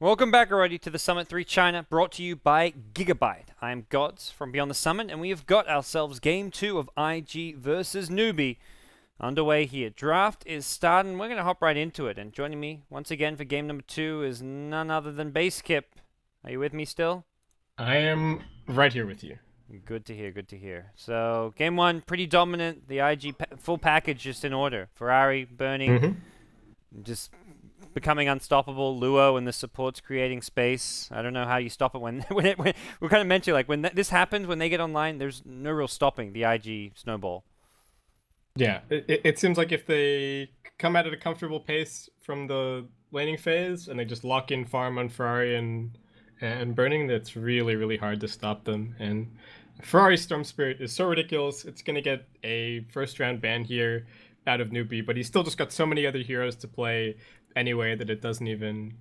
Welcome back already to the Summit 3 China, brought to you by Gigabyte. I'm Godz from Beyond the Summit, and we have got ourselves Game 2 of IG versus Newbee underway here. Draft is starting. We're going to hop right into it, and joining me once again for game number 2 is none other than Basskip. Are you with me still? I am right here with you. Good to hear, good to hear. So, game 1, pretty dominant. The IG full package just in order. Ferrari, burning, just becoming unstoppable. Luo and the supports creating space. I don't know how you stop it when we kind of mentioned, like, when this happens, when they get online, there's no real stopping the IG snowball. Yeah, it seems like if they come at a comfortable pace from the laning phase and they just lock in farm on Ferrari and burning, that's really, really hard to stop them. And Ferrari Storm Spirit is so ridiculous. It's going to get a first round ban here out of Newbee, but he's still just got so many other heroes to play anyway that it doesn't even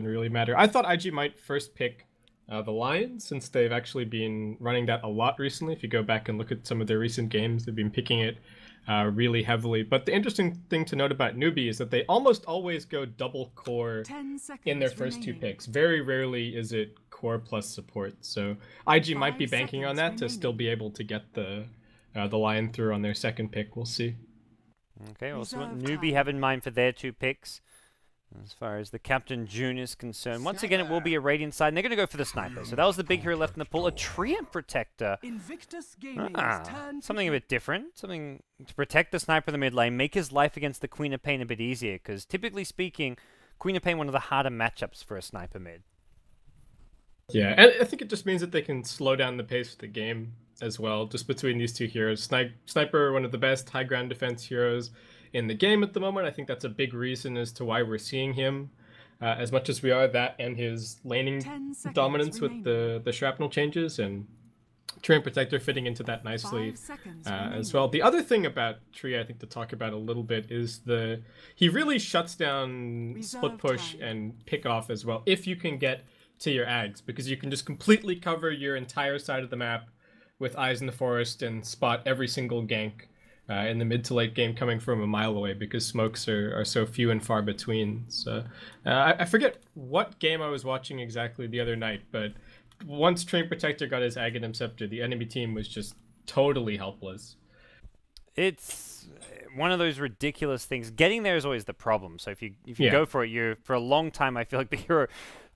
really matter. I thought IG might first pick the Lion, since they've actually been running that a lot recently. If you go back and look at some of their recent games, they've been picking it really heavily. But the interesting thing to note about Newbee is that they almost always go double core in their first two picks. Very rarely is it core plus support. So IG might be banking on that to still be able to get the Lion through on their second pick. We'll see. Okay, well, so what Newbee have in mind for their two picks as far as the Captain June is concerned? Once again, it will be a Radiant side, and they're going to go for the Sniper. So that was the big hero left in the pool. A Treant Protector. Something a bit different. Something to protect the Sniper in the mid lane, make his life against the Queen of Pain a bit easier, because typically speaking, Queen of Pain one of the harder matchups for a Sniper mid. Yeah, and I think it just means that they can slow down the pace of the game as well, just between these two heroes. Sniper, one of the best high ground defense heroes in the game at the moment. I think that's a big reason as to why we're seeing him as much as we are. That and his laning dominance with the shrapnel changes, and Treant Protector fitting into that nicely as well. The other thing about Tree, I think, to talk about a little bit is he really shuts down split push and pick off as well if you can get to your ags, because you can just completely cover your entire side of the map with Eyes in the Forest and spot every single gank in the mid to late game coming from a mile away, because smokes are so few and far between. So I forget what game I was watching exactly the other night, but once Treant Protector got his Aghanim Scepter, the enemy team was just totally helpless. It's one of those ridiculous things. Getting there is always the problem. So if you go for it, for a long time, I feel like the hero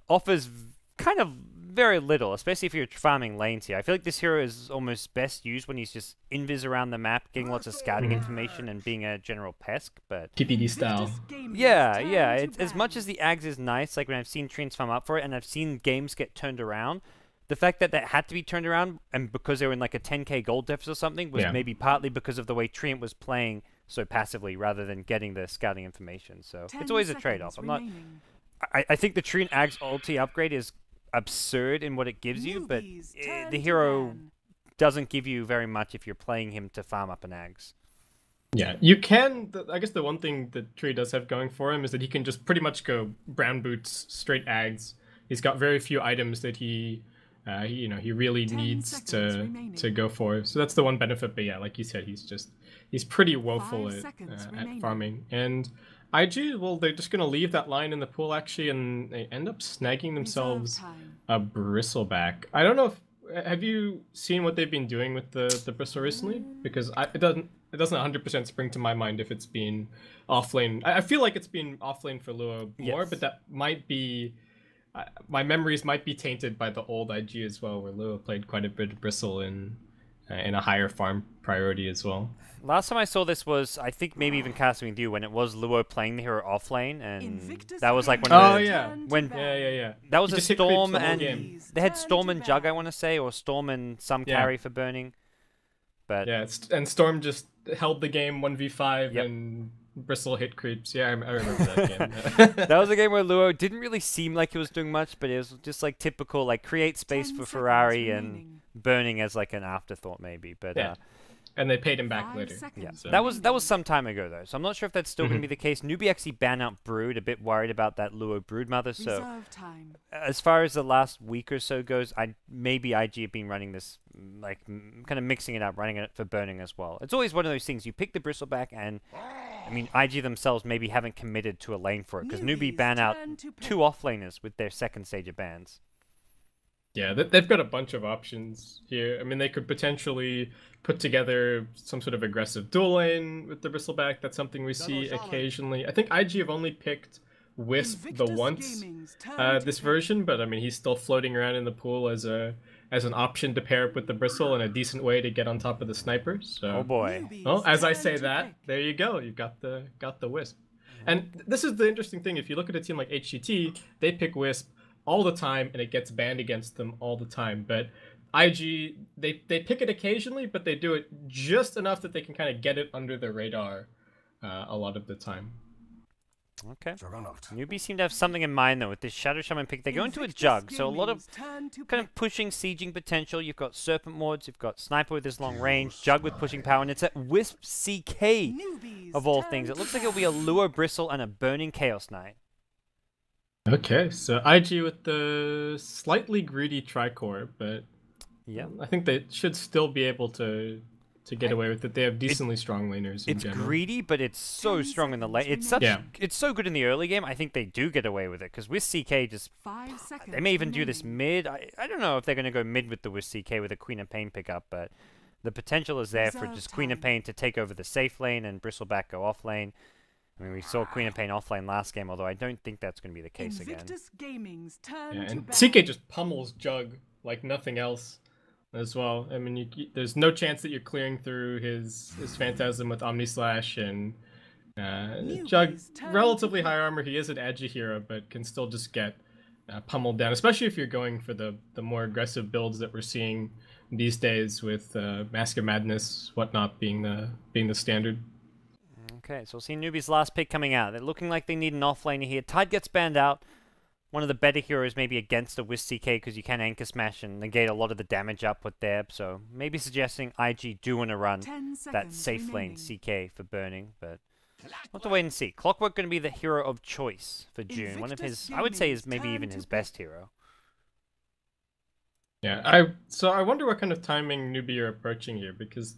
offers kind of very little, especially if you're farming lanes here. I feel like this hero is almost best used when he's just invis around the map, getting lots of scouting information and being a general pesk, but PPD style. Yeah. It's, as much as the Ags is nice, like when I've seen Treants farm up for it and I've seen games get turned around, the fact that had to be turned around and because they were in like a 10k gold deficit or something was maybe partly because of the way Treant was playing so passively rather than getting the scouting information. So it's always a trade-off. I think the Treant Ags ulti upgrade is absurd in what it gives you, but the hero doesn't give you very much if you're playing him to farm up an Ags. Yeah, you can. I guess the one thing that Tree does have going for him is that he can just pretty much go brown boots, straight Ags. He's got very few items that he really needs to go for. So that's the one benefit. But yeah, like you said, he's pretty woeful at farming. And IG, well, they're just going to leave that line in the pool, actually, and they end up snagging themselves a Bristleback. I don't know if... Have you seen what they've been doing with the Bristle recently? Because it doesn't 100% spring to my mind if it's been offlane. I feel like it's been offlane for Luo more, but that might be... my memories might be tainted by the old IG as well, where Luo played quite a bit of Bristle in a higher farm priority as well. Last time I saw this was, I think, maybe even casting with you when it was Luo playing the hero offlane, and that was like when that was a Storm and they had Storm and Jug, I want to say, or Storm and some carry for burning. But yeah, and Storm just held the game 1v5 and Bristle hit creeps. Yeah, I remember that game. That was a game where Luo didn't really seem like he was doing much, but it was just like typical, like create space for Ferrari and burning as like an afterthought maybe. But and they paid him back later. Yeah, so. That was some time ago though, so I'm not sure if that's still going to be the case. Newbee actually banned out Brood, a bit worried about that Luo Broodmother. So as far as the last week or so goes, maybe IG have been running this, like kind of mixing it up, running it for burning as well. It's always one of those things. You pick the Bristleback and I mean, IG themselves maybe haven't committed to a lane for it, because Newbee ban out 2 offlaners with their second stage of bans. Yeah, they've got a bunch of options here. I mean, they could potentially put together some sort of aggressive dual lane with the Bristleback. That's something we see occasionally. I think IG have only picked Wisp the once this version, but I mean, he's still floating around in the pool as an option to pair up with the Bristle and a decent way to get on top of the Sniper. So, oh boy. Well, as I say that, there you go. You've got the Wisp. And this is the interesting thing. If you look at a team like HGT, they pick Wisp all the time, and it gets banned against them all the time. But IG, they pick it occasionally, but they do it just enough that they can kind of get it under the radar a lot of the time. Okay. Newbee seem to have something in mind, though, with this Shadow Shaman pick. They go into a Jug, so a lot of kind of pushing, sieging potential. You've got Serpent Wards, you've got Sniper with his long range, Jug with pushing power, and it's at Wisp CK, of all things. It looks like it'll be a Lure Bristle and a Burning Chaos Knight. Okay, so IG with the slightly greedy Tricore, but yeah, I think they should still be able to get away with it. They have decently strong laners in general. It's greedy, but it's so strong in the lane. It's so good in the early game. I think they do get away with it, because with CK just... They may even do this mid. I don't know if they're going to go mid with the Wisp CK with a Queen of Pain pickup, but the potential is there for just Queen of Pain to take over the safe lane and Bristleback go off lane. I mean, we saw Queen of Pain offlane last game, although I don't think that's going to be the case again. And CK just pummels Jug like nothing else as well. I mean, there's no chance that you're clearing through his Phantasm with Omni Slash, and Jug, relatively high armor. He is an edgy hero, but can still just get pummeled down, especially if you're going for the more aggressive builds that we're seeing these days with Mask of Madness, whatnot being the standard. Okay, so we'll see Newbee's last pick coming out. They're looking like they need an offlaner here. Tide gets banned out. One of the better heroes maybe against a Wisp CK, because you can Anchor Smash and negate a lot of the damage output there. So maybe suggesting IG do want to run that safe lane CK for burning, but we'll have to wait and see. Clockwork going to be the hero of choice for June. One of his, I would say, is maybe even his best hero. Yeah, so I wonder what kind of timing Newbee are approaching here, because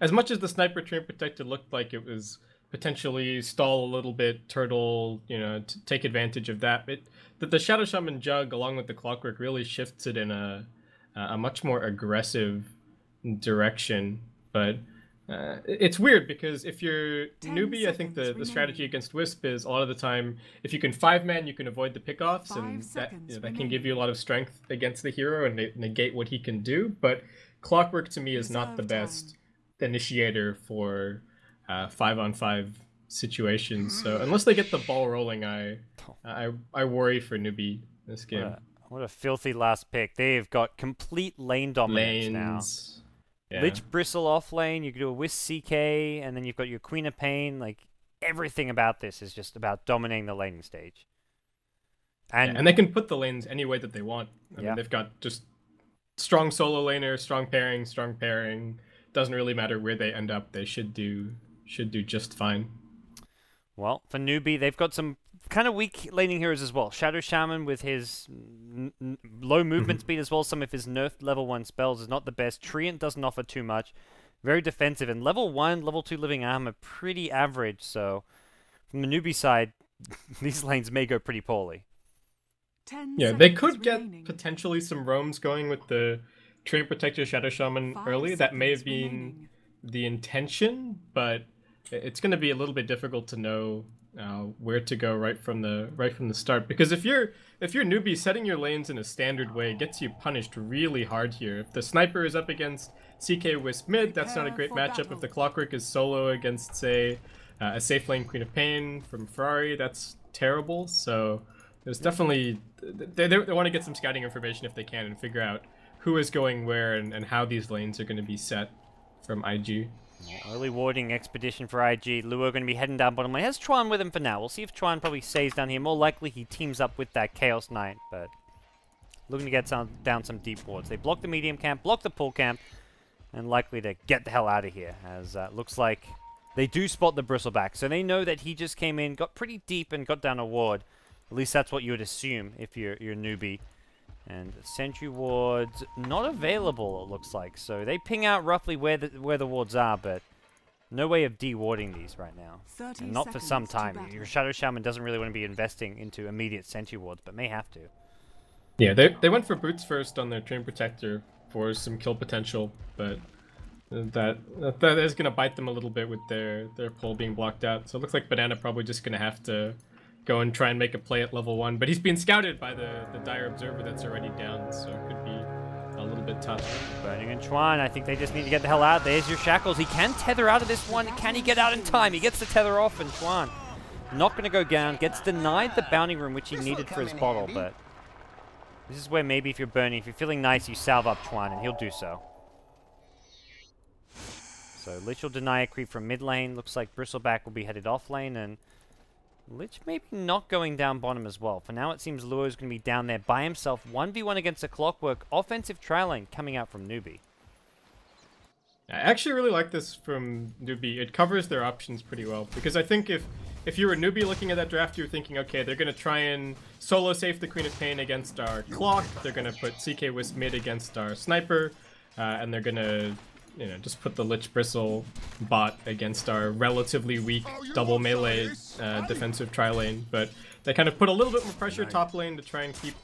as much as the Sniper Train Protector looked like it was potentially stall a little bit, turtle, to take advantage of that. The Shadow Shaman Jug, along with the Clockwork, really shifts it in a much more aggressive direction. But it's weird, because if you're Newbee, I think the strategy against Wisp is a lot of the time, if you can 5-man, you can avoid the pickoffs, and that can give you a lot of strength against the hero and negate what he can do. But Clockwork, to me, is not the best initiator for 5-on-5 situations. So unless they get the ball rolling, I worry for Newbee this game. What a filthy last pick. They've got complete lane dominance now. Yeah. Lich Bristle off lane, you can do a Wisp CK, and then you've got your Queen of Pain. Like, everything about this is just about dominating the laning stage. And they can put the lanes any way that they want. I mean, they've got just strong solo laner, strong pairing. Doesn't really matter where they end up. They should do just fine. Well, for Newbee, they've got some kind of weak laning heroes as well. Shadow Shaman with his low movement speed as well. Some of his nerfed level 1 spells is not the best. Treant doesn't offer too much. Very defensive. And level 1, level 2 living armor, pretty average. So from the Newbee side, these lanes may go pretty poorly. Yeah, they could get potentially some roams going with the Train Protector Shadow Shaman early. That may have been the intention, but it's going to be a little bit difficult to know where to go right from the start. Because if you're Newbee, setting your lanes in a standard way gets you punished really hard here. If the Sniper is up against CK Wisp mid, that's not a great matchup. If the Clockwork is solo against, say, a safe lane Queen of Pain from Ferrari, that's terrible. So there's definitely they want to get some scouting information if they can and figure out who is going where and how these lanes are going to be set from IG. Early warding expedition for IG. Luo going to be heading down bottom lane. Has Chuan with him for now. We'll see if Chuan probably stays down here. More likely he teams up with that Chaos Knight, but looking to get down some deep wards. They block the medium camp, block the pull camp, and likely to get the hell out of here, as looks like they do spot the Bristleback. So they know that he just came in, got pretty deep, and got down a ward. At least that's what you would assume if you're Newbee. And sentry wards not available, it looks like. So they ping out roughly where the wards are, but no way of de-warding these right now. And not for some time. Your Shadow Shaman doesn't really want to be investing into immediate sentry wards, but may have to. Yeah, they went for boots first on their Train Protector for some kill potential, but that is going to bite them a little bit with their pull being blocked out. So it looks like Banana probably just going to have to go and try and make a play at level 1, but he's being scouted by the Dire Observer that's already down, so it could be a little bit tough. Burning and Chuan, I think they just need to get the hell out. There's your shackles. He can tether out of this one. Can he get out in time? He gets the tether off, and Chuan not going to go down. Gets denied the bounty room, which he needed for his bottle, but this is where maybe if you're burning, if you're feeling nice, you salve up Chuan, and he'll do so. So Lich will deny a creep from mid lane. Looks like Bristleback will be headed off lane, and Lich maybe not going down bottom as well. For now, it seems Luo is going to be down there by himself. 1v1 against a Clockwork. Offensive trial lane coming out from Newbee. I actually really like this from Newbee. It covers their options pretty well. Because I think if you were Newbee looking at that draft, you're thinking, okay, they're going to try and solo safe the Queen of Pain against our Clock. They're going to put CK Wisp mid against our Sniper. And they're going to, you know, just put the Lich Bristle bot against our relatively weak double melee defensive tri lane. But they kind of put a little bit more pressure top lane to try and keep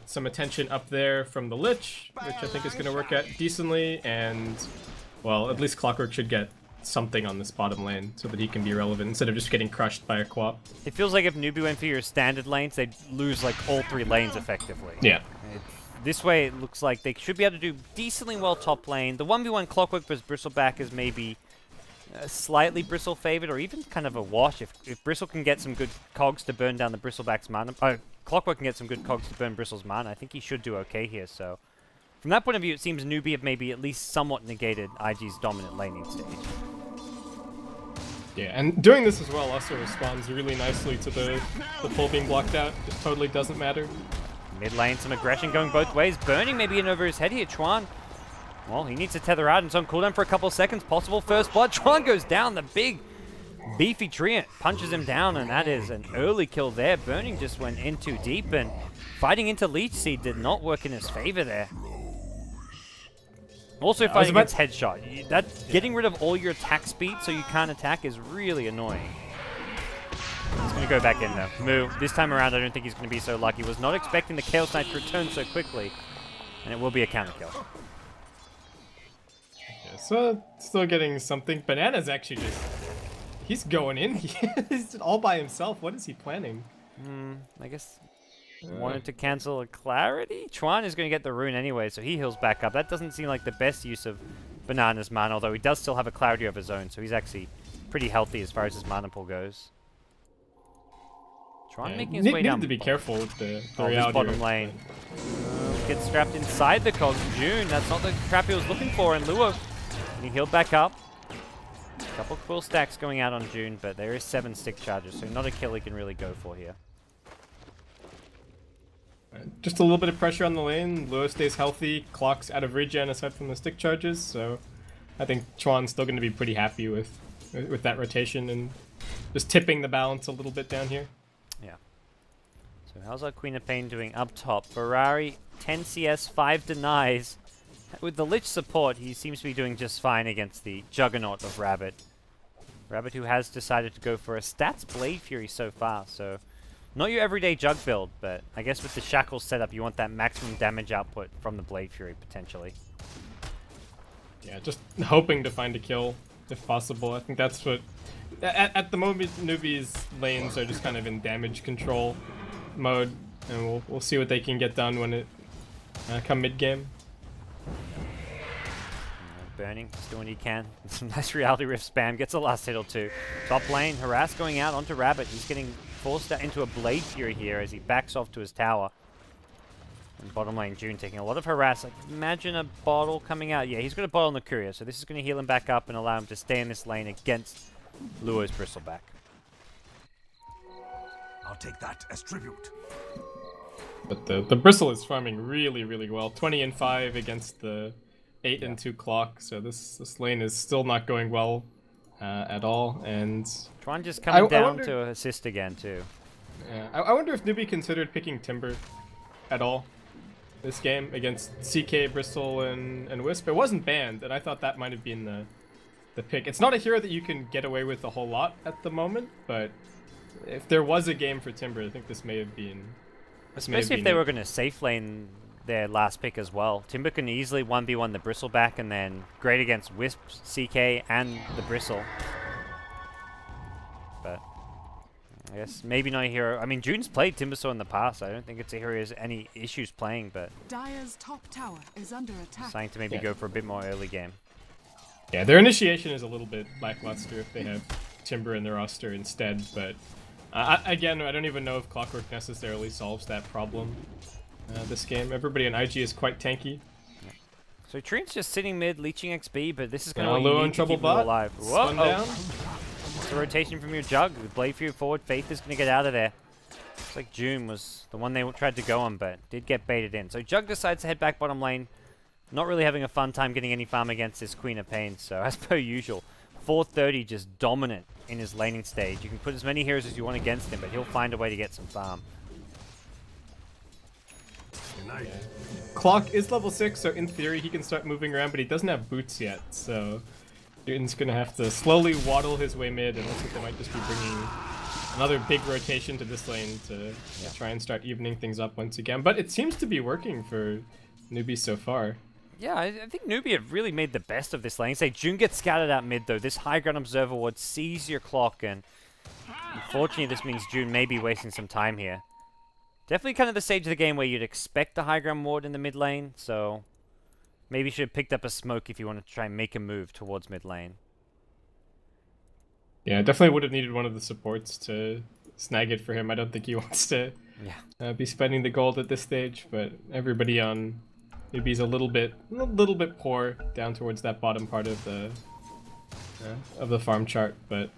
some attention up there from the Lich, which I think is going to work out decently. And, well, at least Clockwork should get something on this bottom lane so that he can be relevant instead of just getting crushed by a Quap. It feels like if Newbee went for your standard lanes, they'd lose like all 3 lanes effectively. Yeah. This way, it looks like they should be able to do decently well top lane. The 1v1 Clockwork versus Bristleback is maybe slightly Bristle favored, or even kind of a wash. If Bristle can get some good cogs to burn down the Bristleback's mana, Clockwork can get some good cogs to burn Bristle's mana, I think he should do okay here. So, from that point of view, it seems Newbee have maybe at least somewhat negated IG's dominant laning stage. Yeah, and doing this as well also responds really nicely to the pull being blocked out. Just totally doesn't matter. Mid lane, some aggression going both ways. Burning maybe in over his head here. Chuan, well, he needs to tether out and it's on cooldown for a couple of seconds. Possible first blood. Chuan goes down. The big, beefy Treant punches him down, and that is an early kill there. Burning just went in too deep, and fighting into Leech Seed did not work in his favor there. Also fighting against Headshot. Getting rid of all your attack speed so you can't attack is really annoying. He's going to go back in though. Moo. This time around, I don't think he's going to be so lucky. Was not expecting the Chaos Knight to return so quickly. And it will be a counter kill. Okay, so still getting something. Banana's actually just... He's going in. He's all by himself. What is he planning? I guess... Wanted to cancel a Clarity? Chuan is going to get the rune anyway, so he heals back up. That doesn't seem like the best use of Banana's mana, although he does still have a Clarity of his own, so he's actually pretty healthy as far as his mana pool goes. Making his way down. To be careful with the reality bottom lane. Gets trapped inside the cogs. June, that's not the trap he was looking for. And Luo, he healed back up. A couple cool stacks going out on June, but there is 7 stick charges, so not a kill he can really go for here. Just a little bit of pressure on the lane. Luo stays healthy. Clock's out of regen aside from the stick charges, so I think Chuan's still going to be pretty happy with that rotation and just tipping the balance a little bit down here. Yeah. So how's our Queen of Pain doing up top? Ferrari, 10 CS, 5 denies. With the Lich support, he seems to be doing just fine against the Juggernaut of Rabbit. Rabbit who has decided to go for a stats Blade Fury so far, so not your everyday Jug build, but I guess with the Shackles setup, you want that maximum damage output from the Blade Fury, potentially. Yeah, just hoping to find a kill, if possible. I think that's what... At the moment, Newbee's lanes are just kind of in damage control mode, and we'll see what they can get done when it come mid-game. Burning, he's doing what he can. Some nice Reality Rift spam, gets a last hit or 2. Top lane, Harass going out onto Rabbit. He's getting forced into a Blade Fury here as he backs off to his tower. And bottom lane, June taking a lot of harass. I imagine a bottle coming out. Yeah, he's got a bottle on the courier, so this is going to heal him back up and allow him to stay in this lane against Luo's Bristleback. I'll take that as tribute. But the Bristle is farming really, really well. 20 and 5 against the 8 and 2 Clock, so this lane is still not going well at all. And Chuan just coming down to assist again too. Yeah, I wonder if Newbee considered picking Timber at all this game against CK, Bristle, and Wisp. It wasn't banned, and I thought that might have been the pick. It's not a hero that you can get away with a whole lot at the moment, but if there was a game for Timber, I think this may have been. Especially if they were going to safe lane their last pick as well. Timber can easily 1v1 the Bristleback and then great against Wisp, CK, and the Bristle. But I guess maybe not a hero. I mean, June's played Timbersaw in the past. I don't think it's a hero who has any issues playing, but Dire's top tower is under attack. Deciding to maybe go for a bit more early game. Yeah, their initiation is a little bit lackluster if they have Timber in their roster instead, but again, I don't even know if Clockwork necessarily solves that problem this game. Everybody in IG is quite tanky. So Treant's just sitting mid, leeching XP, but this is kind of what you need to keep bot. alive. Whoa! Down. It's a rotation from your Jug. The Blade for you forward. Faith is going to get out of there. Looks like June was the one they tried to go on, but did get baited in. So Jug decides to head back bottom lane. Not really having a fun time getting any farm against this Queen of Pain. So as per usual, 430 just dominant in his laning stage. You can put as many heroes as you want against him, but he'll find a way to get some farm. Yeah. Clock is level 6, so in theory he can start moving around, but he doesn't have boots yet, so Newton's gonna have to slowly waddle his way mid, and looks like they might just be bringing another big rotation to this lane to try and start evening things up once again. But it seems to be working for Newbee so far. Yeah, I think Newbee have really made the best of this lane. Say June gets scattered out mid though. This high ground observer ward sees your clock, and unfortunately this means June may be wasting some time here. Definitely kind of the stage of the game where you'd expect the high ground ward in the mid lane, so maybe you should have picked up a smoke if you want to try and make a move towards mid lane. Yeah, definitely would have needed one of the supports to snag it for him. I don't think he wants to be spending the gold at this stage, but everybody on Newbee's a little bit poor down towards that bottom part of the farm chart, but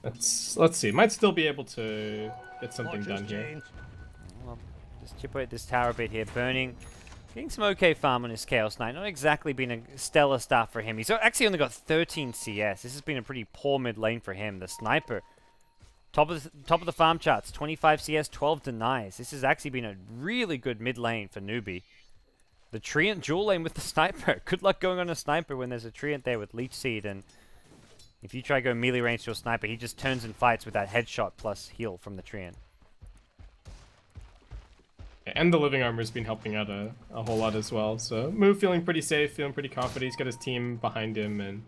let's see. Might still be able to get something done here. Well, just chip away at this tower a bit here. Burning, getting some okay farm on his Chaos Knight. Not exactly been a stellar start for him. He's actually only got 13 CS. This has been a pretty poor mid lane for him. The Sniper, top of the farm charts, 25 CS, 12 denies. This has actually been a really good mid lane for Newbee. The Treant dual lane with the Sniper. Good luck going on a Sniper when there's a Treant there with Leech Seed, and if you try to go melee range to a Sniper, he just turns and fights with that headshot plus heal from the Treant. And the Living Armor's been helping out a whole lot as well. So Move feeling pretty safe, feeling pretty confident. He's got his team behind him and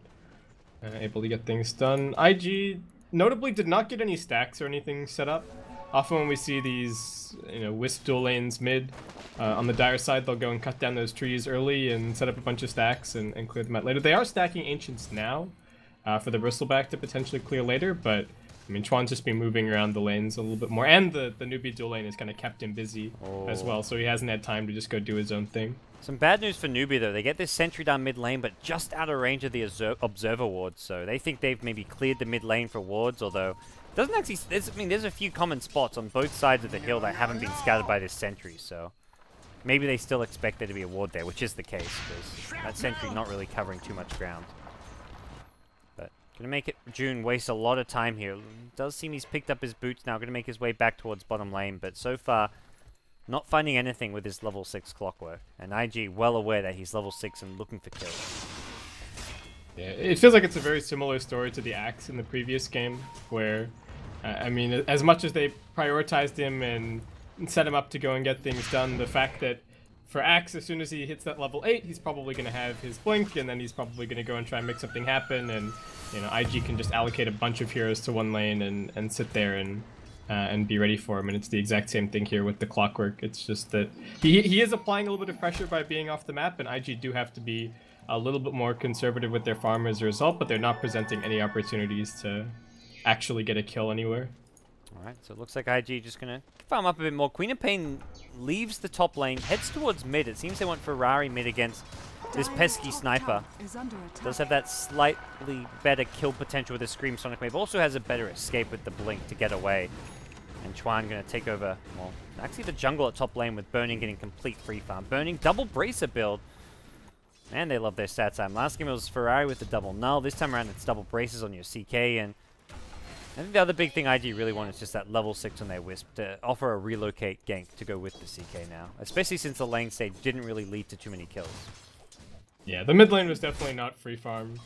able to get things done. IG notably did not get any stacks or anything set up. Often when we see these, Wisp dual lanes mid, on the Dire side, they'll go and cut down those trees early and set up a bunch of stacks and clear them out later. They are stacking Ancients now for the Bristleback to potentially clear later, but I mean, Chuan's just been moving around the lanes a little bit more, and the Newbee dual lane has kind of kept him busy as well, so he hasn't had time to just go do his own thing. Some bad news for Newbee though. They get this sentry down mid lane, but just out of range of the observer wards, so they think they've maybe cleared the mid lane for wards, although it doesn't actually. There's a few common spots on both sides of the hill that haven't been scattered by this sentry, so maybe they still expect there to be a ward there, which is the case, because that sentry not really covering too much ground. Gonna make it June waste a lot of time here. It does seem he's picked up his boots now, gonna make his way back towards bottom lane, but so far not finding anything with his level 6 Clockwork. And IG well aware that he's level 6 and looking for kills. Yeah, it feels like it's a very similar story to the Axe in the previous game, where I mean, as much as they prioritized him and set him up to go and get things done, the fact that for Axe, as soon as he hits that level 8, he's probably going to have his blink, and then he's probably going to go and try and make something happen, and IG can just allocate a bunch of heroes to one lane and sit there and be ready for him, and it's the exact same thing here with the Clockwork. It's just that he is applying a little bit of pressure by being off the map, and IG do have to be a little bit more conservative with their farm as a result, but they're not presenting any opportunities to actually get a kill anywhere. Alright, so it looks like IG just going to farm up a bit more. Queen of Pain leaves the top lane, heads towards mid. It seems they want Ferrari mid against this pesky Sniper. Does have that slightly better kill potential with the Scream Sonic Wave. Also has a better escape with the Blink to get away. And Chuan going to take over, well, actually the jungle at top lane with Burning getting complete free farm. Burning, double Bracer build. Man, they love their stats. Last game it was Ferrari with the double null. This time around it's double Braces on your CK, and I think the other big thing IG really want is just that level 6 on their Wisp to offer a relocate gank to go with the CK now. Especially since the lane stage didn't really lead to too many kills. Yeah, the mid lane was definitely not free farm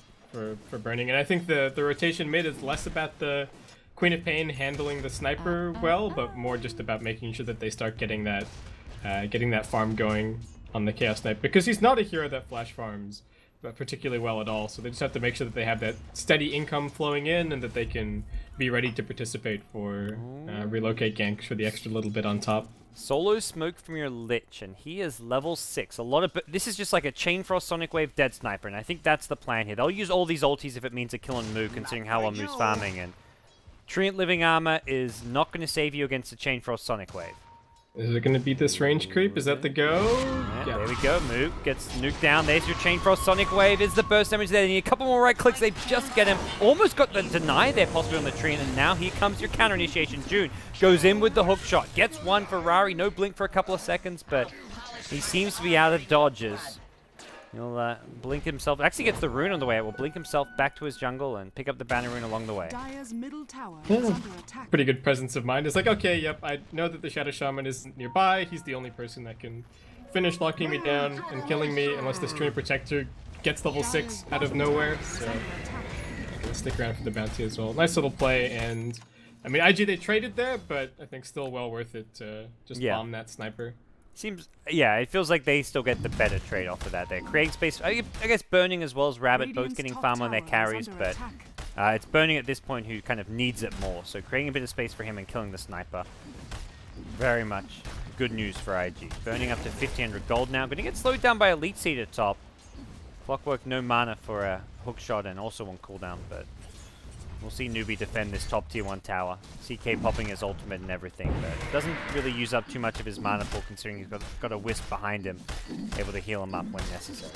for burning, and I think the rotation mid is less about the Queen of Pain handling the sniper well, but more just about making sure that they start getting that farm going on the Chaos Knight, because he's not a hero that flash farms particularly well at all, so they just have to make sure that they have that steady income flowing in and that they can be ready to participate for relocate ganks for the extra little bit on top. Solo smoke from your Lich, and he is level 6. This is just like a Chain Frost Sonic Wave Dead Sniper, and I think that's the plan here. They'll use all these ultis if it means a kill on Moo, considering how well Moo's farming, and Treant Living Armor is not going to save you against the Chain Frost Sonic Wave. Is it going to be this range creep? Is that the go? Yeah, there we go. Moo gets nuked down. There's your Chain Frost Sonic Wave. Is the burst damage there. They need a couple more right clicks. They just get him. Almost got the deny there possibly on the tree. And now here comes your counter initiation. June goes in with the hook shot. Gets one for Ferrari. No blink for a couple of seconds, but he seems to be out of dodges. He'll blink himself. Actually gets the rune on the way out. Will blink himself back to his jungle and pick up the banner rune along the way. Dire's middle tower is under attack. Pretty good presence of mind. It's like, okay, yep, I know that the Shadow Shaman is nearby. He's the only person that can finish locking me down and killing me unless the Stream Protector gets level 6 out of nowhere. So I'm gonna stick around for the bounty as well. Nice little play, and I mean, IG they traded there, but I think still well worth it to just bomb that sniper. Seems, yeah, it feels like they still get the better trade off of that. They're creating space. I guess Burning as well as Rabbit both getting farm on their carries, but it's Burning at this point who kind of needs it more. So creating a bit of space for him and killing the sniper. Very much good news for IG. Burning up to 1,500 gold now. Going to get slowed down by Elite Seed at top. Clockwork no mana for a hook shot and also on cooldown, but we'll see Newbee defend this top tier 1 tower. CK popping his ultimate and everything, but doesn't really use up too much of his mana pool considering he's got a Wisp behind him, able to heal him up when necessary.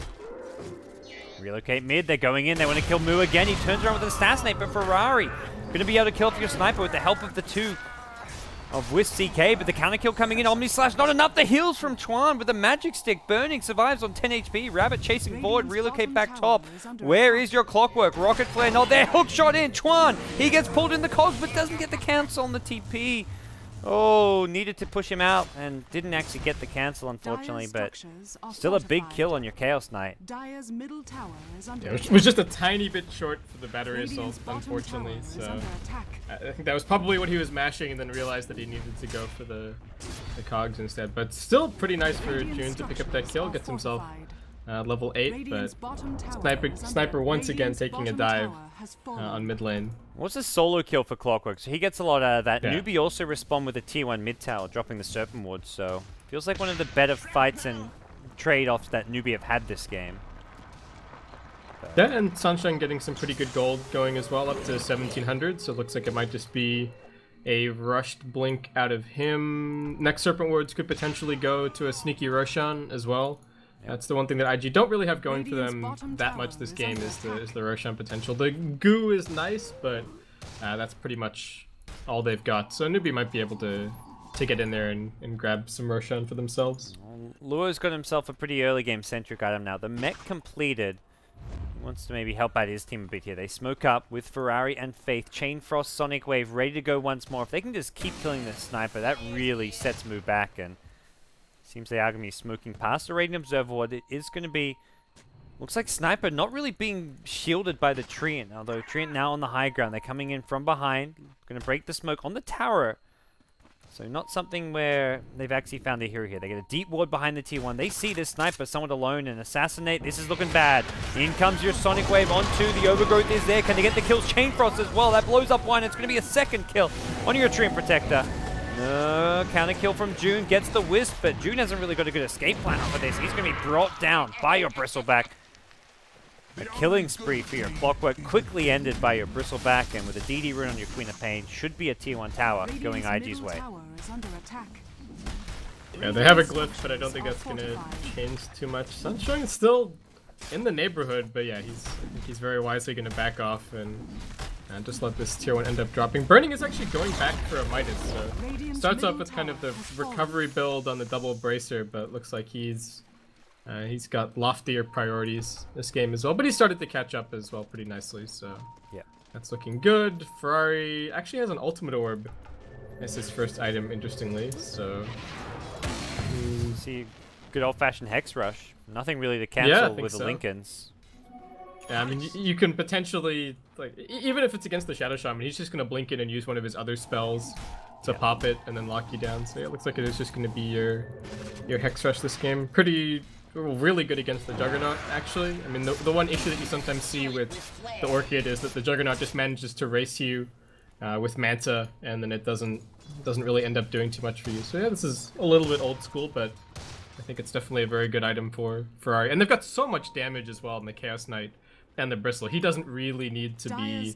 Relocate mid, they're going in, they want to kill Moo again. He turns around with an assassinate, but Ferrari going to be able to kill for your sniper with the help of the 2 of Wisp CK, but the counter kill coming in. Omni Slash not enough. The heals from Chuan with the magic stick. Burning survives on 10 HP. Rabbit chasing forward. Relocate back top. Where is your Clockwork? Rocket Flare not there. Hook shot in. Chuan, he gets pulled in the cogs, but doesn't get the cancel on the TP. Oh, needed to push him out and didn't actually get the cancel, unfortunately, but still a big kill on your Chaos Knight. Dire's middle tower is under it was just a tiny bit short for the battery assault, unfortunately, so I think that was probably what he was mashing and then realized that he needed to go for the cogs instead. But still pretty nice for June to pick up that kill, gets himself level 8, but Sniper once again taking a dive on mid lane. What's a solo kill for Clockwork? So he gets a lot out of that. Yeah. Newbee also respond with a tier 1 mid tower, dropping the Serpent Wood, so feels like one of the better fights and trade-offs that Newbee have had this game. Yeah, and Sunshine getting some pretty good gold going as well, up to 1,700, so it looks like it might just be a rushed blink out of him. Next Serpent Words could potentially go to a sneaky Roshan as well. That's the one thing that IG don't really have going for them that much this game is the Roshan potential. The goo is nice, but that's pretty much all they've got. So Newbee might be able to get in there and grab some Roshan for themselves. Luo's got himself a pretty early game centric item now. The mech completed. He wants to maybe help out his team a bit here. They smoke up with Ferrari and Faith. Chain Frost, Sonic Wave ready to go once more. If they can just keep killing the sniper, that really sets Moo back, and seems they are going to be smoking past the Radiant Observer. It is going to be, looks like Sniper not really being shielded by the Treant, although Treant now on the high ground. They're coming in from behind, going to break the smoke on the tower. So not something where they've actually found a hero here. They get a deep ward behind the tier 1. They see this Sniper somewhat alone and assassinate. This is looking bad. In comes your Sonic Wave onto the Overgrowth is there. Can they get the kills? Chain Frost as well. That blows up one. It's going to be a second kill on your Treant Protector. Counter kill from June, gets the Wisp, but June hasn't really got a good escape plan for this. He's going to be brought down by your Bristleback. A killing spree for your Clockwork, quickly ended by your Bristleback, and with a DD rune on your Queen of Pain, should be a tier 1 tower going IG's way. Yeah, they have a glyph, but I don't think that's going to change too much. Sunshine is still in the neighborhood, but yeah, I think he's very wisely going to back off and just let this tier 1 end up dropping. Burning is actually going back for a Midas, so starts off with kind of the recovery build on the double bracer, but looks like he's got loftier priorities this game as well. But he started to catch up as well pretty nicely, so yeah, that's looking good. Ferrari actually has an ultimate orb as his first item, interestingly, so see good old-fashioned Hex Rush. Nothing really to cancel with the Lincolns. Yeah, I mean, you can potentially, like, even if it's against the Shadow Shaman, he's just going to blink in and use one of his other spells to pop it and then lock you down. So yeah, it looks like it is just going to be your Hex Rush this game. Really good against the Juggernaut, actually. I mean, the one issue that you sometimes see with the Orchid is that the Juggernaut just manages to race you with Manta, and then it doesn't really end up doing too much for you. So yeah, this is a little bit old school, but I think it's definitely a very good item for Ferrari. And they've got so much damage as well in the Chaos Knight and the Bristle. He doesn't really need to be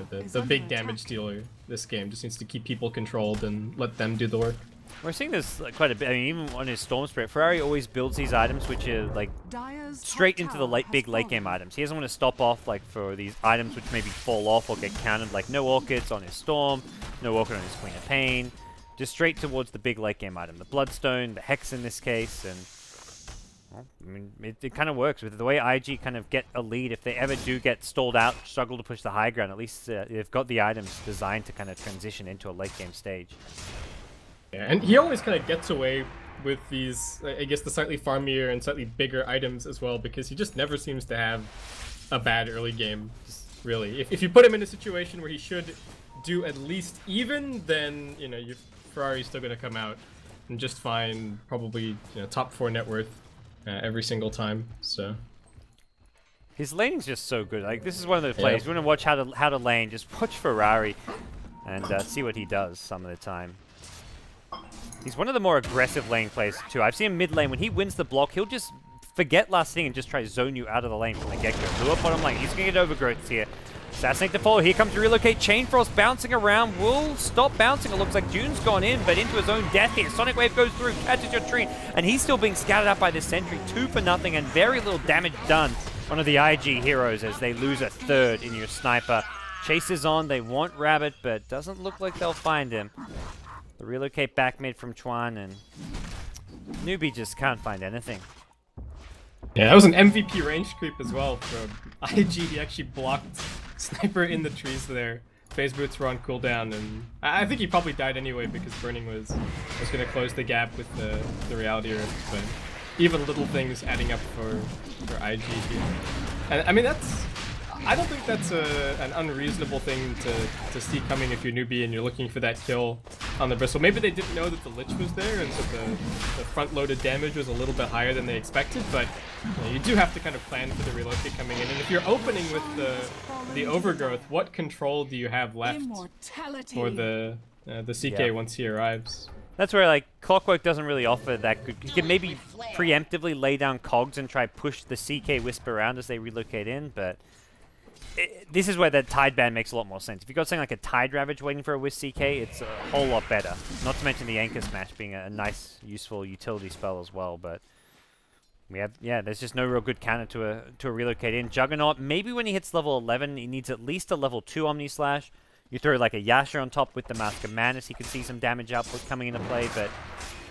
the big damage dealer this game. Just needs to keep people controlled and let them do the work. We're seeing this quite a bit. I mean, even on his Storm Spirit, Ferrari always builds these items which are like straight into the big late game items. He doesn't want to stop off like for these items which maybe fall off or get countered, like no Orchids on his Storm, no Orchid on his Queen of Pain. Just straight towards the big late game item, the Bloodstone, the Hex in this case, and well, I mean, it kind of works with the way IG kind of get a lead. If they ever do get stalled out, struggle to push the high ground, at least they've got the items designed to kind of transition into a late game stage. Yeah, and he always kind of gets away with these, I guess, the slightly farmier and slightly bigger items as well, because he just never seems to have a bad early game, really. If you put him in a situation where he should do at least even, then, you know, Ferrari's still going to come out and just find probably, you know, top 4 net worth every single time. So his laning's just so good. Like, this is one of those plays. You want to watch how to lane, just watch Ferrari and see what he does some of the time. He's one of the more aggressive lane players too. I've seen him mid lane. When he wins the block, he'll just forget last thing and just try to zone you out of the lane from the get-go. Lure bottom lane. He's going to get overgrowths here. Assassinate to follow. Here comes to relocate. Chain Frost bouncing around. Will stop bouncing. It looks like June's gone in, but into his own death here. Sonic Wave goes through, catches your tree, and he's still being scattered out by this sentry. 2 for nothing, and very little damage done. One of the IG heroes as they lose a third in your sniper. Chases on. They want Rabbit, but doesn't look like they'll find him. The relocate back mid from Chuan, and Newbee just can't find anything. Yeah, that was an MVP range creep as well from IG. He actually blocked Sniper in the trees there. Phase boots were on cooldown, and I think he probably died anyway because Burning was going to close the gap with the Reality Rift. But even little things adding up for IG here. And I mean, I don't think that's an unreasonable thing to see coming if you're Newbee and you're looking for that kill on the Bristle. Maybe they didn't know that the Lich was there, and so the front-loaded damage was a little bit higher than they expected, but you do have to kind of plan for the relocate coming in. And if you're opening with the Overgrowth, what control do you have left for the CK once he arrives? That's where, like, Clockwork doesn't really offer that good. You can maybe preemptively lay down cogs and try push the CK Wisp around as they relocate in, but this is where the Tide Band makes a lot more sense. If you've got something like a Tide Ravage waiting for a Wisp CK, it's a whole lot better. Not to mention the Anchor Smash being a nice, useful utility spell as well, but we have, yeah, there's just no real good counter to a relocate in. Juggernaut, maybe when he hits level 11, he needs at least a level 2 Omni Slash. You throw like a Yasha on top with the Mask of Madness, he could see some damage output coming into play, but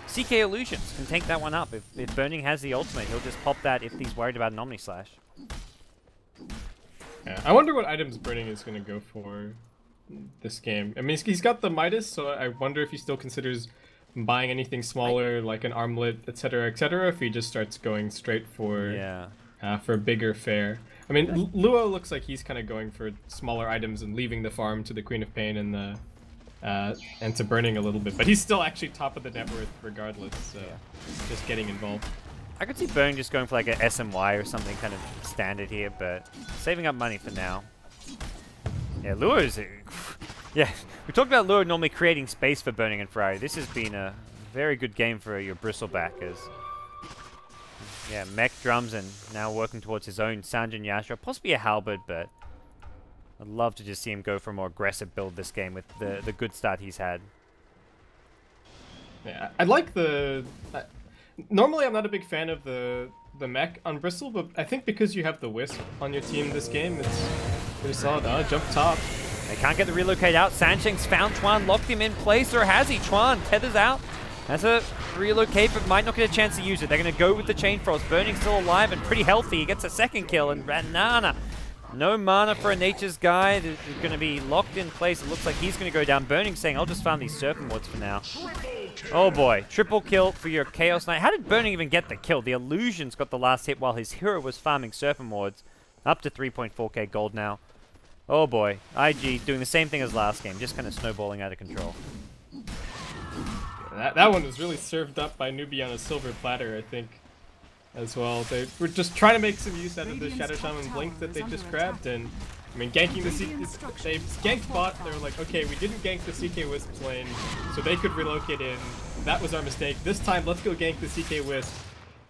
CK Illusions can take that one up. If Burning has the ultimate, he'll just pop that if he's worried about an Omni Slash. Yeah, I wonder what items Burning is going to go for this game. I mean, he's got the Midas, so I wonder if he still considers buying anything smaller, like an armlet, etc., if he just starts going straight for a bigger fare. I mean, Luo looks like he's kind of going for smaller items and leaving the farm to the Queen of Pain and the and to Burning a little bit, but he's still actually top of the net worth regardless. So just getting involved. I could see Burning just going for like a SMY or something kind of standard here, but saving up money for now. Yeah, Luo's... Yeah, we talked about Luo normally creating space for Burning and Ferrari. This has been a very good game for your Bristlebackers. Yeah, mech drums and now working towards his own Sanjin Yasha, possibly a Halberd, but I'd love to just see him go for a more aggressive build this game with the good start he's had. Yeah, I like the... Normally, I'm not a big fan of the mech on Bristle, but I think because you have the Wisp on your team this game, it's pretty solid. Jump top. They can't get the relocate out. Sansheng's found Chuan, locked him in place, or has he? Chuan tethers out. Has a relocate, but might not get a chance to use it. They're going to go with the Chain Frost. Burning's still alive and pretty healthy. He gets a second kill, and Ranana. No mana for a Nature's Guide. Is going to be locked in place. It looks like he's going to go down. Burning saying, I'll just farm these Serpent Wards for now. Oh boy, triple kill for your Chaos Knight. How did Burning even get the kill? The Illusions got the last hit while his hero was farming Serpent Wards. Up to 3.4k gold now. Oh boy, IG doing the same thing as last game, just kind of snowballing out of control. That one was really served up by Newbee on a silver platter, I think, as well. They were just trying to make some use out of the Shadow Shaman Blink that they just grabbed, and I mean, ganking the they ganked bot. They were like, okay, we didn't gank the CK Wisp lane, so they could relocate in. That was our mistake. This time, let's go gank the CK Wisp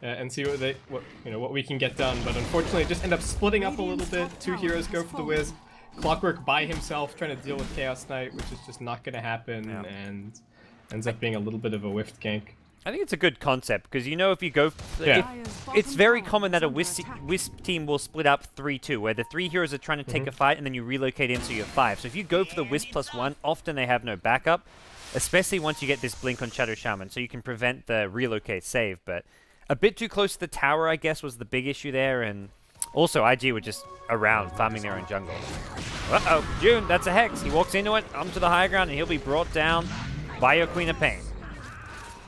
and see what we can get done. But unfortunately, just end up splitting up a little bit. Two heroes go for the Wisp. Clockwork by himself trying to deal with Chaos Knight, which is just not going to happen, and ends up being a little bit of a whiffed gank. I think it's a good concept, because you know if you go... It's very common that a Wisp team will split up 3-2, where the 3 heroes are trying to take a fight, and then you relocate in so you have 5. So if you go for the Wisp +1, often they have no backup, especially once you get this blink on Shadow Shaman, so you can prevent the relocate save. But a bit too close to the tower, I guess, was the big issue there, and also IG were just around, farming their own jungle. Uh-oh, June, that's a Hex. He walks into it, onto the high ground, and he'll be brought down by your Queen of Pain.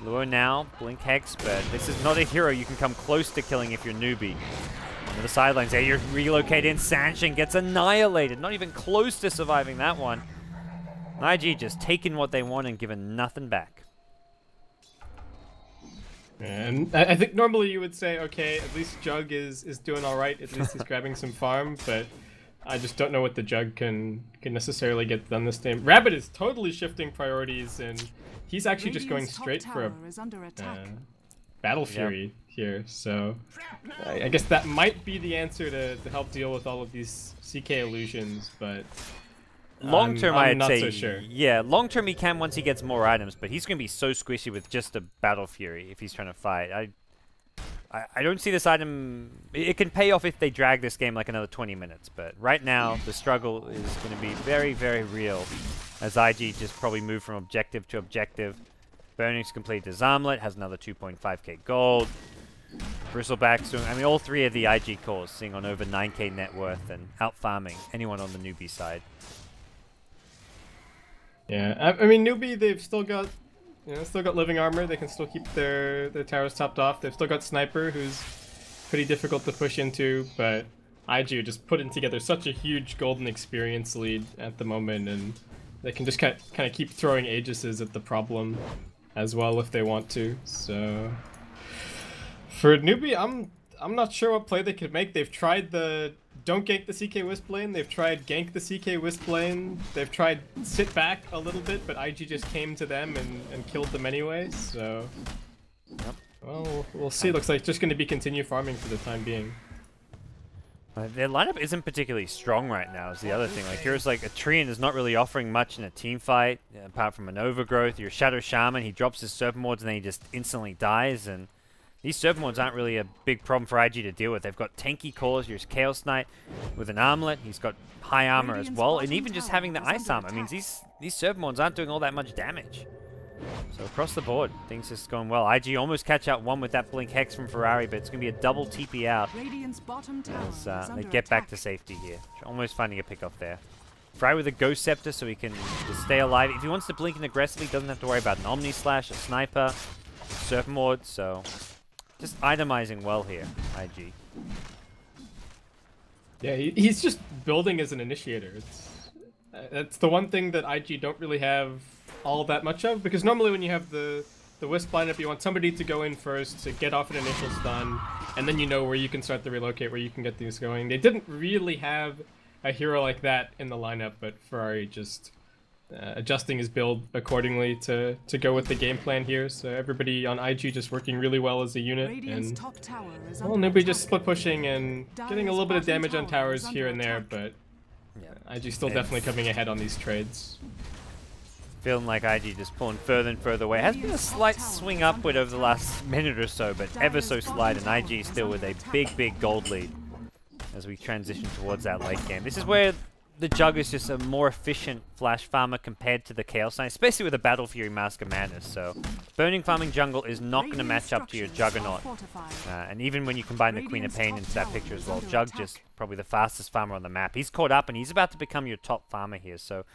Lure now, blink Hex, but this is not a hero you can come close to killing if you're Newbee. On the sidelines there, you relocate in, Sanshin gets annihilated, not even close to surviving that one. IG just taking what they want and giving nothing back. And I think normally you would say, okay, at least Jug is doing alright, at least he's grabbing some farm, but I just don't know what the Jug can necessarily get done this time. Rabbit is totally shifting priorities, and he's actually just going straight for a Battle Fury here, so I guess that might be the answer to help deal with all of these CK illusions, but long term, I'd say, so sure. Yeah, long term he can once he gets more items, but he's going to be so squishy with just a Battle Fury if he's trying to fight. I don't see this item... It can pay off if they drag this game like another 20 minutes, but right now the struggle is going to be very, very real as IG just probably move from objective to objective. Burning's completed his armlet, has another 2.5k gold. Bristlebacks doing... I mean, all 3 of the IG cores sitting on over 9k net worth and out-farming anyone on the Newbee side. Yeah, I mean, Newbee, they've still got... still got living armor. They can still keep their towers topped off. They've still got sniper, who's pretty difficult to push into, but IG are just putting together such a huge golden experience lead at the moment, and they can just kind of keep throwing Aegises at the problem as well if they want to. So for Newbee, I'm not sure what play they could make. They've tried the don't gank the CK Wisp lane. They've tried gank the CK Wisp lane. They've tried sit back a little bit, but IG just came to them and killed them anyway, so... Yep. Well, we'll see. Looks like it's just going to be continue farming for the time being. Their lineup isn't particularly strong right now is the other thing. Like, here's like a Treant is not really offering much in a team fight, apart from an Overgrowth. Your Shadow Shaman, he drops his Serpent Wards and then he just instantly dies, and these Serpent Wards aren't really a big problem for IG to deal with. They've got tanky cores. Here's Chaos Knight with an armlet. He's got high armor as well, and even just having the ice armor means these Serpent Wards aren't doing all that much damage. So across the board, things just going well. IG almost catch out one with that Blink Hex from Ferrari, but it's going to be a double TP out as they get back to safety here. Almost finding a pick-off there. Ferrari with a Ghost Scepter so he can just stay alive. If he wants to blink in aggressively, he doesn't have to worry about an Omni Slash, a Sniper, Serpent Ward, so just itemizing well here, IG. Yeah, he's just building as an initiator. That's the one thing that IG don't really have all that much of, because normally when you have the Wisp lineup, you want somebody to go in first to get off an initial stun, and then you know where you can start the relocate, where you can get things going. They didn't really have a hero like that in the lineup, but Ferrari just adjusting his build accordingly to go with the game plan here. So everybody on IG just working really well as a unit, and well, Newbee just split pushing and getting a little bit of damage on towers here and there, but IG still definitely coming ahead on these trades. Feeling like IG just pulling further and further away. Has been a slight swing upward over the last minute or so, but ever so slight, and IG still with a big gold lead as we transition towards that late game. This is where the Jug is just a more efficient flash farmer compared to the Chaos Knight, especially with a Battle Fury Mask of Madness. So Burning Farming Jungle is not going to match up to your Juggernaut. And even when you combine the Queen of Pain into that picture as well, Jug just probably the fastest farmer on the map. He's caught up and he's about to become your top farmer here. So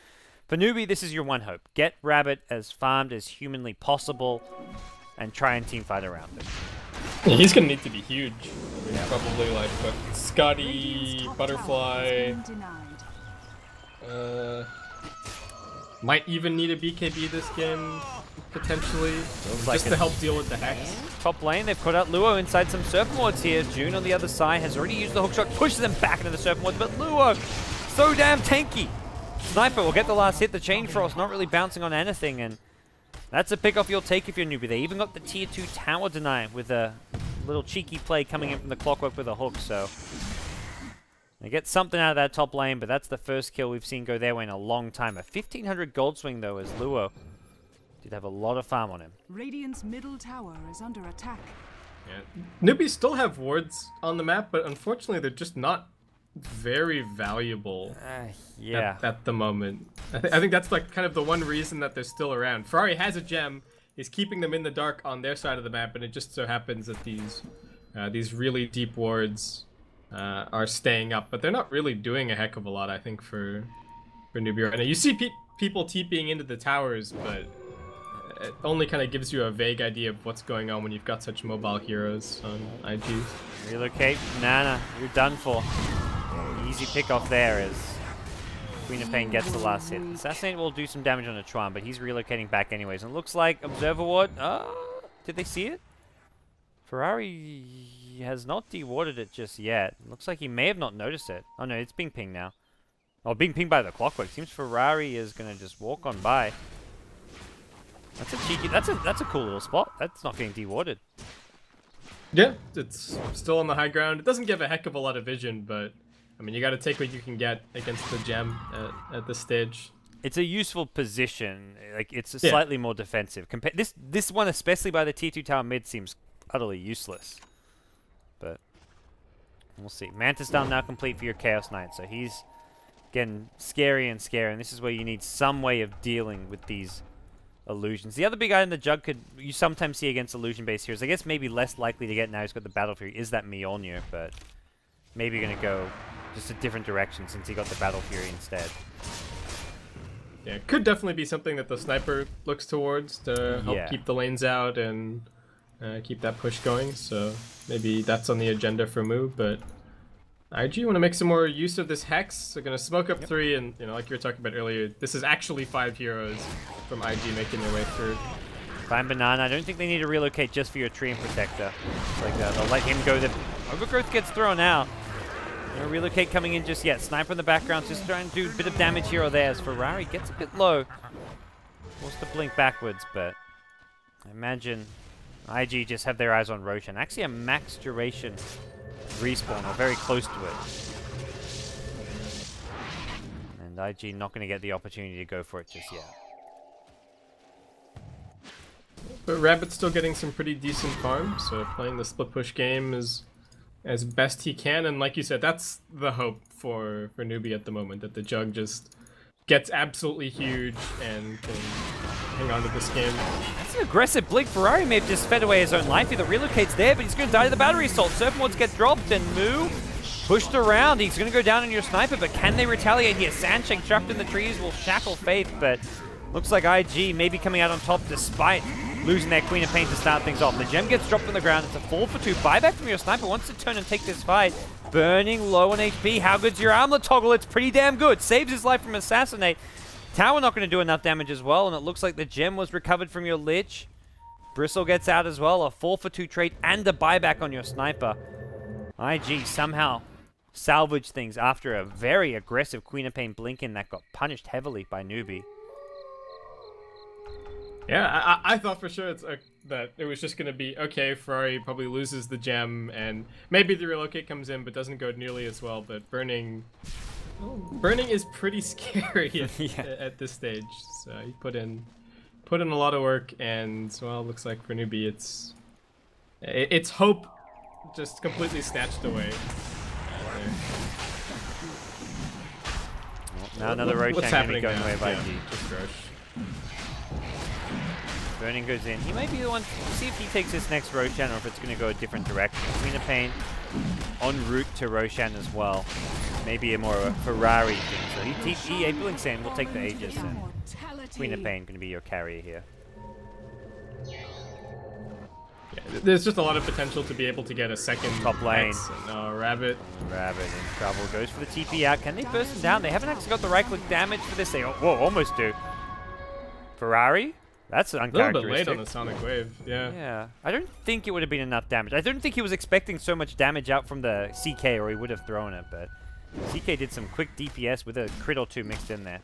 for Newbee, this is your one hope. Get Rabbit as farmed as humanly possible and try and teamfight around it. Yeah, he's gonna need to be huge. I mean, probably like what, Scotty, Butterfly. Might even need a BKB this game, potentially, just to help deal with the Hex. Top lane, they've put out Luo inside some Serpent Wards here. June on the other side has already used the hook shot, pushes them back into the Serpent Wards, but Luo, so damn tanky. Sniper will get the last hit. The Chain Frost not really bouncing on anything, and that's a pick off you'll take if you're Newbee. They even got the tier 2 tower deny with a little cheeky play coming in from the Clockwork with a hook, so they get something out of that top lane, but that's the first kill we've seen go their way in a long time. A 1500 gold swing, though, as Luo did have a lot of farm on him. Radiant's middle tower is under attack. Yeah. Newbies still have wards on the map, but unfortunately they're just not very valuable at the moment. I think that's like kind of the one reason that they're still around. Ferrari has a gem, is keeping them in the dark on their side of the map, and it just so happens that these really deep wards are staying up, but they're not really doing a heck of a lot, I think, for Newbee right now. You see people TPing into the towers, but it only kind of gives you a vague idea of what's going on when you've got such mobile heroes on IG. Relocate, Nana, you're done for. Easy pick off there as Queen of Pain gets the last hit. Assassinate will do some damage on a Tron, but he's relocating back anyways. And it looks like Observer Ward, did they see it? Ferrari has not dewarded it just yet. Looks like he may have not noticed it. Oh no, it's being pinged now. Oh, being pinged by the Clockwork. Seems Ferrari is gonna just walk on by. That's a cheeky. That's a cool little spot. That's not getting dewarded. Yeah, it's still on the high ground. It doesn't give a heck of a lot of vision, but I mean, you got to take what you can get against the gem at this stage. It's a useful position. Like it's slightly more defensive. This one, especially by the tier 2 tower mid, seems utterly useless. But we'll see. Mantis down now complete for your Chaos Knight, so he's getting scary and scary, and this is where you need some way of dealing with these illusions. The other big item the Jug you sometimes see against illusion-based heroes, I guess maybe less likely to get now he's got the Battle Fury, is that Mjolnir, but maybe you're going to go just a different direction since he got the Battle Fury instead. Yeah, it could definitely be something that the Sniper looks towards to help keep the lanes out and keep that push going, so maybe that's on the agenda for Moo, but IG want to make some more use of this Hex. They're going to smoke up 3, and you know, like you were talking about earlier, this is actually 5 heroes from IG making their way through. Fine Banana, I don't think they need to relocate just for your Tree and Protector. It's like they'll let him go. The Overgrowth gets thrown out. No relocate coming in just yet. Sniper in the background, just trying to do a bit of damage here or there as Ferrari gets a bit low. Wants to blink backwards, but I imagine IG just have their eyes on Roshan. Actually a max duration respawn, or very close to it. And IG not going to get the opportunity to go for it just yet. But Rabbit's still getting some pretty decent farm, so playing the split push game is as best he can, and like you said, that's the hope for Newbee at the moment, that the Jug just gets absolutely huge and can hang on to this game. That's an aggressive blink. Ferrari may have just fed away his own life here. The relocate's there, but he's going to die to the battery assault. Serpent Wards get dropped, and Moo pushed around. He's going to go down on your Sniper, but can they retaliate here? Sandshake trapped in the trees will shackle Faith, but looks like IG may be coming out on top despite losing their Queen of Pain to start things off. The gem gets dropped on the ground. It's a 4-for-2 buyback from your Sniper. Wants to turn and take this fight. Burning low on HP. How good's your armlet toggle? It's pretty damn good. Saves his life from Assassinate. Tower not going to do enough damage as well, and it looks like the gem was recovered from your Lich. Bristle gets out as well. A 4-for-2 trade and a buyback on your Sniper. IG somehow salvaged things after a very aggressive Queen of Pain blink-in that got punished heavily by Newbee. Yeah, I thought for sure that it was just going to be, okay, Ferrari probably loses the gem, and maybe the relocate comes in, but doesn't go nearly as well, but Burning is pretty scary at this stage, so he put in a lot of work, and, well, it looks like for Newbee it's hope just completely snatched away. Well, now another Roshan going to be going away by G. Just rush. Burning goes in. He might be the one. We'll see if he takes this next Roshan or if it's going to go a different direction. Queen of Pain en route to Roshan as well. Maybe a more of a Ferrari thing. So he Blink's saying we'll take the Aegis, and Queen of Pain going to be your carrier here. Yeah, there's just a lot of potential to be able to get a second top lane. Rabbit. Rabbit in trouble. Goes for the TP out. Can they burst him down? They haven't actually got the right-click damage for this. They whoa, almost do. Ferrari? That's uncharacteristic. A little bit late on the Sonic Wave, yeah. Yeah. I don't think it would have been enough damage. I don't think he was expecting so much damage out from the CK, or he would have thrown it, but CK did some quick DPS with a crit or two mixed in there.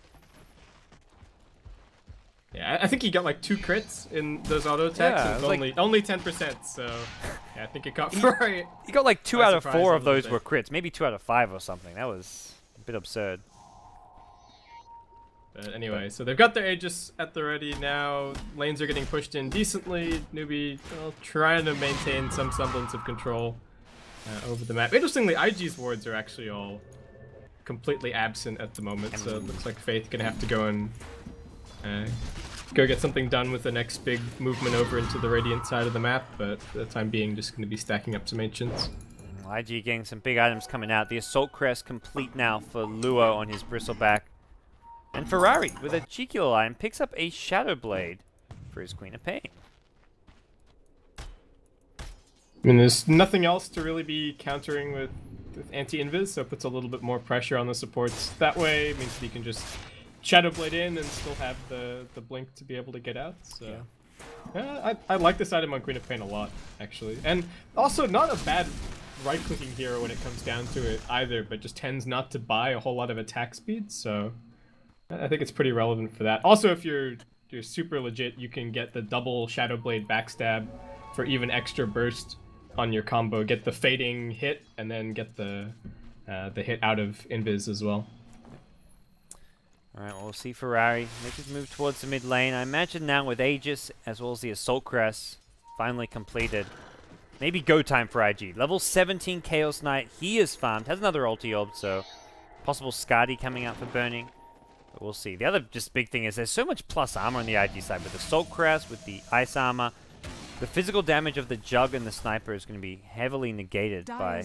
Yeah, I think he got like 2 crits in those auto attacks. Yeah, and only 10%, so yeah, I think it got Ferrari. He got like 2 out of 4 of those were crits, maybe 2 out of 5 or something. That was a bit absurd. But anyway, so they've got their Aegis at the ready now. Lanes are getting pushed in decently. Newbee trying to maintain some semblance of control over the map. Interestingly, IG's wards are actually all completely absent at the moment, so it looks like Faith gonna have to go and go get something done with the next big movement over into the Radiant side of the map, but for the time being just going to be stacking up some Ancients. IG getting some big items coming out. The Assault Crest complete now for Luo on his Bristleback. And Ferrari, with a cheeky little item, picks up a Shadow Blade for his Queen of Pain. I mean, there's nothing else to really be countering with anti-invis, so it puts a little bit more pressure on the supports. That way, it means that you can just Shadow Blade in and still have the blink to be able to get out. So yeah, I like this item on Queen of Pain a lot, actually. And also not a bad right-clicking hero when it comes down to it either, but just tends not to buy a whole lot of attack speed, so I think it's pretty relevant for that. Also, if you're super legit, you can get the double Shadow Blade backstab for even extra burst on your combo. Get the fading hit and then get the hit out of invis as well. Alright, well, we'll see Ferrari make his move towards the mid lane. I imagine now with Aegis, as well as the Assault Crest finally completed, maybe go time for IG. Level 17 Chaos Knight, he is farmed, has another ulti orb, so possible Skadi coming out for burning. But we'll see. The other just big thing is there's so much plus armor on the IG side with the Assault Crest, with the Ice Armor. The physical damage of the Jug and the Sniper is going to be heavily negated by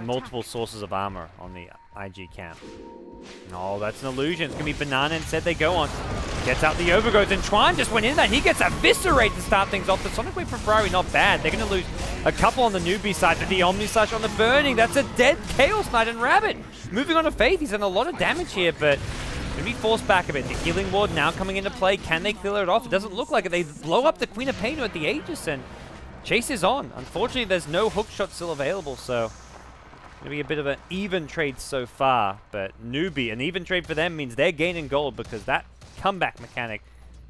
multiple sources of armor on the IG camp. Oh, that's an illusion. It's going to be Banana instead they go on. Gets out the Overgrowth, and Tron just went in there. He gets eviscerated to start things off. The Sonic Wave for Ferrari, not bad. They're going to lose a couple on the Newbee side, but the Omni Slash on the Burning. That's a dead Chaos Knight and Rabbit. Moving on to Faith, he's done a lot of damage here, but going to be forced back a bit. The Healing Ward now coming into play. Can they clear it off? It doesn't look like it. They blow up the Queen of Pain at the Aegis, and chase is on. Unfortunately, there's no hook shot still available, so going to be a bit of an even trade so far. But Newbee, an even trade for them means they're gaining gold because that comeback mechanic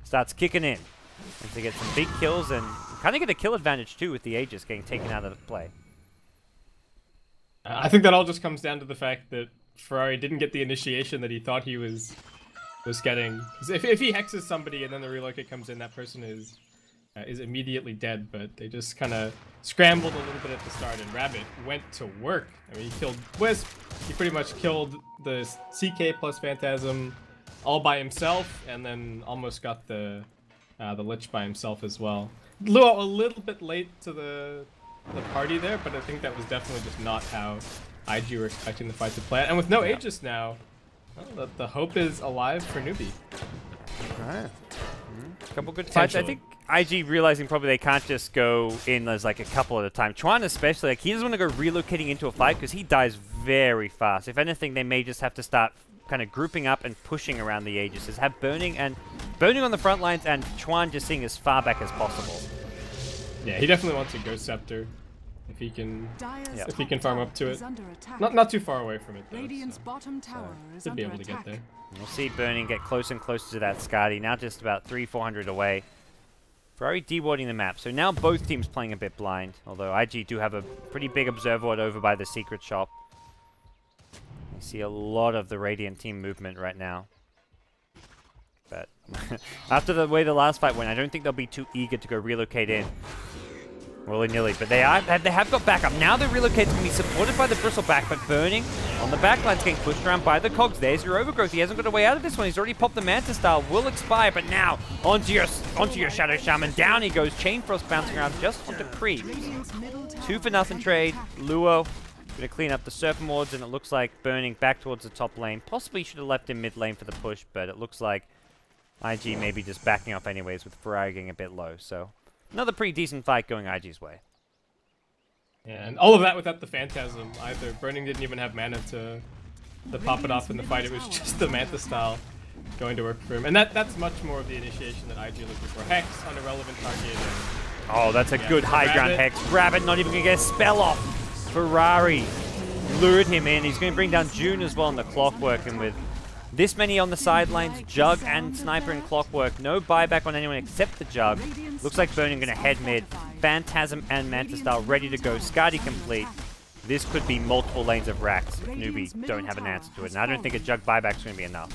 starts kicking in. And to get some big kills and kind of get a kill advantage too with the Aegis getting taken out of the play. I think that all just comes down to the fact that Ferrari didn't get the initiation that he thought he was getting. If he hexes somebody and then the relocate comes in, that person is immediately dead. But they just kind of scrambled a little bit at the start, and Rabbit went to work. I mean, he killed Wisp. He pretty much killed the CK plus Phantasm all by himself, and then almost got the Lich by himself as well. Luo a little bit late to the party there, but I think that was definitely just not how IG were expecting the fight to play out. And with no Aegis now, well, the hope is alive for Newbee. Alright. A couple good fights. I think IG realizing probably they can't just go in as like a couple at a time. Chuan especially, like he doesn't want to go relocating into a fight because he dies very fast. If anything, they may just have to start kind of grouping up and pushing around the Aegis. Have Burning on the front lines and Chuan just seeing as far back as possible. Yeah, he definitely wants a Ghost Scepter. If he can farm up to it. Not too far away from it though. Radiant's bottom tower is should be under able to get there. We'll see Burning get closer and closer to that Skadi, now just about 300-400 away. Ferrari dewarding the map, so now both teams playing a bit blind, although IG do have a pretty big observer ward over by the secret shop. You see a lot of the Radiant team movement right now. But after the way the last fight went, I don't think they'll be too eager to go relocate in willy-nilly, but they have got backup. Now the relocate's going to be supported by the Bristleback, but Burning on the backline's getting pushed around by the Cogs. There's your Overgrowth. He hasn't got a way out of this one. He's already popped the Manta Style. Will expire, but now onto your Shadow Shaman. Down he goes. Chain Frost bouncing around just onto creeps. 2-for-nothing trade. Luo going to clean up the Serpent Wards, and it looks like Burning back towards the top lane. Possibly should have left him mid lane for the push, but it looks like IG maybe just backing off anyways with Ferrari getting a bit low, so Another pretty decent fight going IG's way. Yeah, and all of that without the Phantasm either. Burning didn't even have mana to pop it off in the fight. It was just the Manta style going to work for him. And that's much more of the initiation that IG looking for. Hex on a relevant target. Oh, that's a good high ground Hex. Rabbit not even going to get a spell off. Ferrari lured him in. He's going to bring down June as well in the Clockwork. And with this many on the sidelines, Jug and Sniper and Clockwork, no buyback on anyone except the Jug. Looks like Burning going to head mid. Phantasm and Manta Style ready to go. Skadi complete. This could be multiple lanes of racks if Newbee don't have an answer to it. And I don't think a Jug buyback's going to be enough.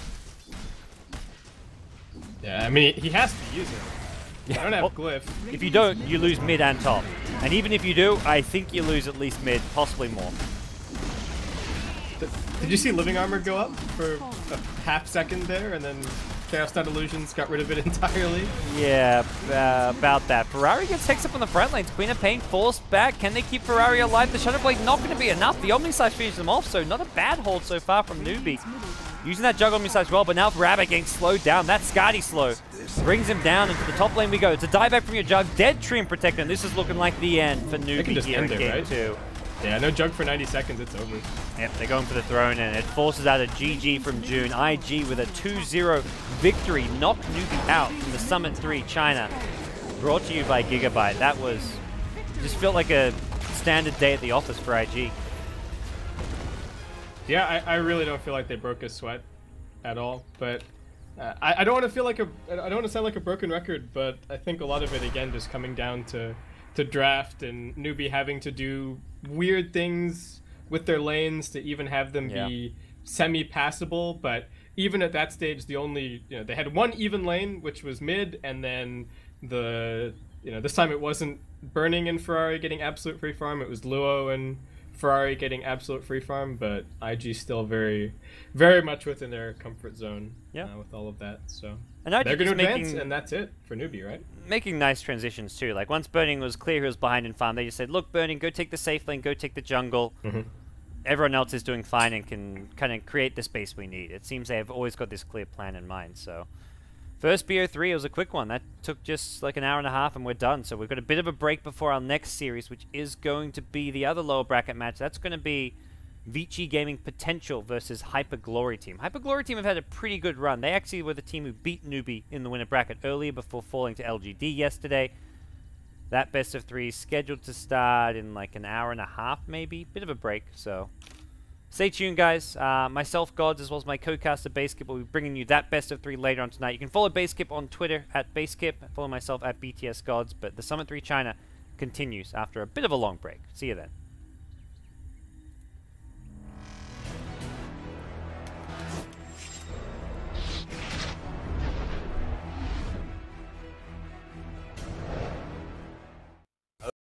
Yeah, I mean, he has to use it. I don't have Glyph. If you don't, you lose mid and top. And even if you do, I think you lose at least mid, possibly more. Did you see Living Armor go up for a half second there, and then Chaos Dot Illusions got rid of it entirely? Yeah, about that. Ferrari gets Hex up on the front lanes. Queen of Pain forced back. Can they keep Ferrari alive? The Shadow Blade not going to be enough. The Omnislash finishes them off, so not a bad hold so far from Newbee. Using that Jug Omnislash well, but now Rabbit getting slowed down. That Skadi slow brings him down into the top lane we go. It's a dieback from your Jug. Dead Trim Protector, and this is looking like the end for Newbee here in game 2. Yeah, no Jug for 90 seconds, it's over. Yep, they're going for the throne, and it forces out a GG from June. IG with a 2-0 victory, knocked Newbee out from the Summit 3 China. Brought to you by Gigabyte. That was, just felt like a standard day at the office for IG. Yeah, I really don't feel like they broke a sweat at all, but I don't want to feel like I don't want to sound like a broken record, but I think a lot of it, again, just coming down to draft and Newbie having to do weird things with their lanes to even have them be semi-passable. But even at that stage, the only, they had one even lane, which was mid, and then this time it wasn't Burning and Ferrari getting absolute free farm, it was Luo and Ferrari getting absolute free farm, but IG still very, very much within their comfort zone with all of that. So and they're going to advance, and that's it for Newbee, right? Making nice transitions too. Like once Burning was clear he was behind in farm, they just said, "Look, Burning, go take the safe lane, go take the jungle." Everyone else is doing fine and can kind of create the space we need. It seems they have always got this clear plan in mind. So first BO3, it was a quick one. That took just like an hour and a half and we're done. So we've got a bit of a break before our next series, which is going to be the other lower bracket match. That's going to be Vici Gaming Potential versus Hyper Glory Team. Hyper Glory Team have had a pretty good run. They actually were the team who beat Newbee in the winner bracket earlier before falling to LGD yesterday. That best of 3 is scheduled to start in like an hour and a half maybe. Bit of a break, so stay tuned, guys. Myself, Godz, as well as my co-caster Basskip will be bringing you that best of 3 later on tonight. You can follow Basskip on Twitter at Basskip. Follow myself at BTS Godz. But the Summit 3 China continues after a bit of a long break. See you then.